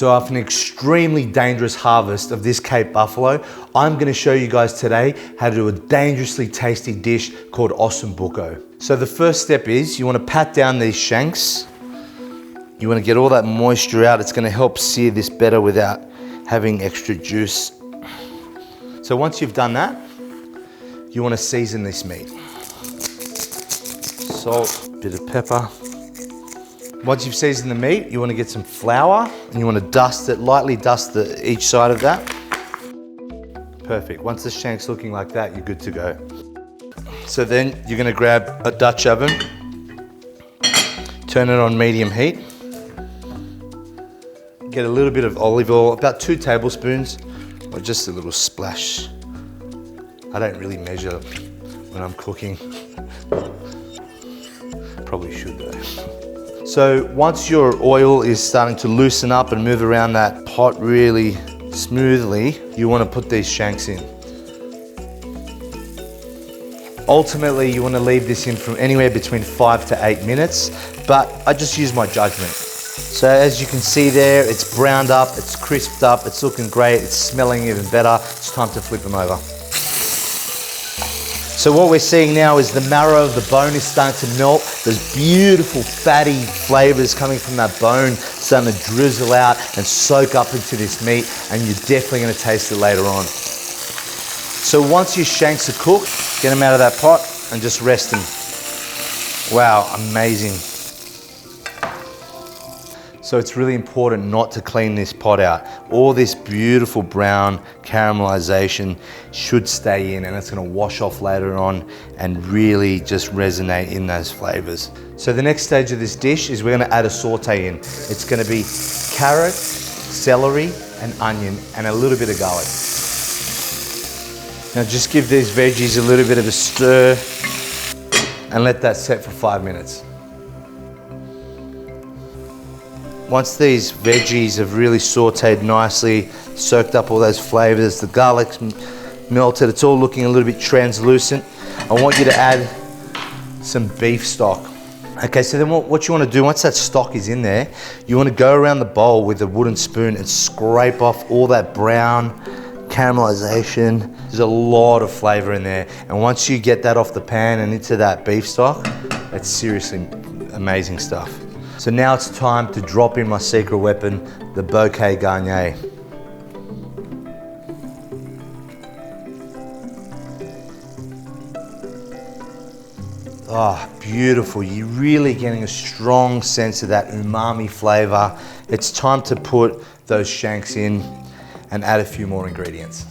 So after an extremely dangerous harvest of this Cape buffalo, I'm gonna show you guys today how to do a dangerously tasty dish called Osso Buco. So the first step is you wanna pat down these shanks. You wanna get all that moisture out. It's gonna help sear this better without having extra juice. So once you've done that, you wanna season this meat. Salt, bit of pepper. Once you've seasoned the meat, you wanna get some flour and you wanna dust it, lightly dust each side of that. Perfect. Once the shank's looking like that, you're good to go. So then you're gonna grab a Dutch oven, turn it on medium heat, get a little bit of olive oil, about 2 tablespoons, or just a little splash. I don't really measure when I'm cooking. Probably should though. So once your oil is starting to loosen up and move around that pot really smoothly, you want to put these shanks in. Ultimately, you want to leave this in from anywhere between 5 to 8 minutes, but I just use my judgment. So as you can see there, it's browned up, it's crisped up, it's looking great, it's smelling even better. It's time to flip them over. So what we're seeing now is the marrow of the bone is starting to melt. There's beautiful fatty flavors coming from that bone starting to drizzle out and soak up into this meat, and you're definitely gonna taste it later on. So once your shanks are cooked, get them out of that pot and just rest them. Wow, amazing. So it's really important not to clean this pot out. All this beautiful brown caramelization should stay in, and it's gonna wash off later on and really just resonate in those flavors. So the next stage of this dish is we're gonna add a saute in. It's gonna be carrot, celery, and onion, and a little bit of garlic. Now just give these veggies a little bit of a stir and let that set for 5 minutes. Once these veggies have really sauteed nicely, soaked up all those flavors, the garlic's melted, it's all looking a little bit translucent, I want you to add some beef stock. Okay, so then what you want to do, once that stock is in there, you want to go around the bowl with a wooden spoon and scrape off all that brown caramelization. There's a lot of flavor in there, and once you get that off the pan and into that beef stock, it's seriously amazing stuff. So now it's time to drop in my secret weapon, the bouquet garnier. Oh, beautiful. You're really getting a strong sense of that umami flavor. It's time to put those shanks in and add a few more ingredients.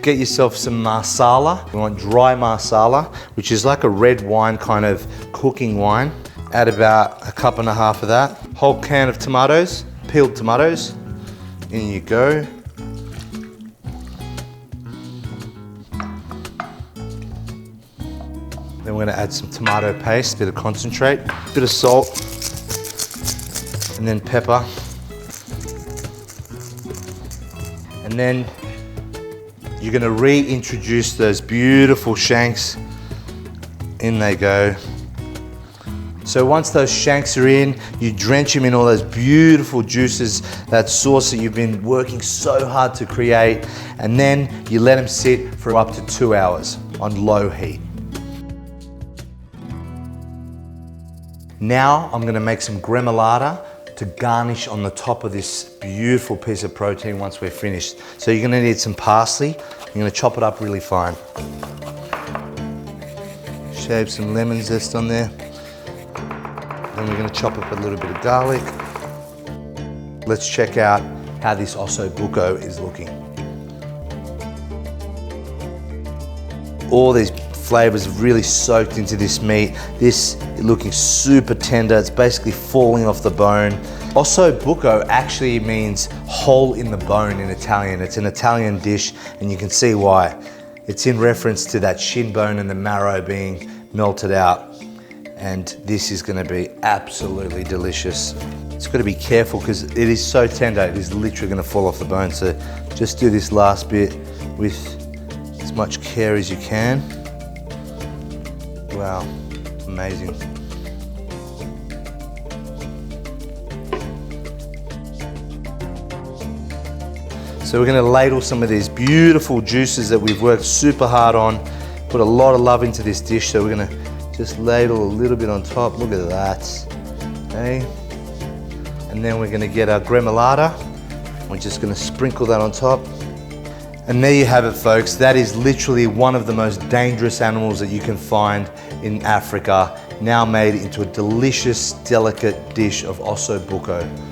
Get yourself some marsala. You want dry marsala, which is like a red wine kind of cooking wine. Add about 1.5 cups of that. Whole can of tomatoes, peeled tomatoes. In you go. Then we're gonna add some tomato paste, bit of concentrate, bit of salt, and then pepper. And then you're gonna reintroduce those beautiful shanks. In they go. So once those shanks are in, you drench them in all those beautiful juices, that sauce that you've been working so hard to create, and then you let them sit for up to 2 hours on low heat. Now I'm gonna make some gremolata to garnish on the top of this beautiful piece of protein once we're finished. So you're gonna need some parsley. You're gonna chop it up really fine. Shave some lemon zest on there. Then we're gonna chop up a little bit of garlic. Let's check out how this Osso Buco is looking. All these flavors have really soaked into this meat. This is looking super tender. It's basically falling off the bone. Osso Buco actually means hole in the bone in Italian. It's an Italian dish, and you can see why. It's in reference to that shin bone and the marrow being melted out. And this is gonna be absolutely delicious. It's gotta be careful because it is so tender, it is literally gonna fall off the bone. So just do this last bit with as much care as you can. Wow, amazing. So we're gonna ladle some of these beautiful juices that we've worked super hard on, put a lot of love into this dish. So we're gonna just ladle a little bit on top. Look at that, okay? And then we're gonna get our gremolata. We're just gonna sprinkle that on top. And there you have it, folks. That is literally one of the most dangerous animals that you can find in Africa, now made into a delicious, delicate dish of osso buco.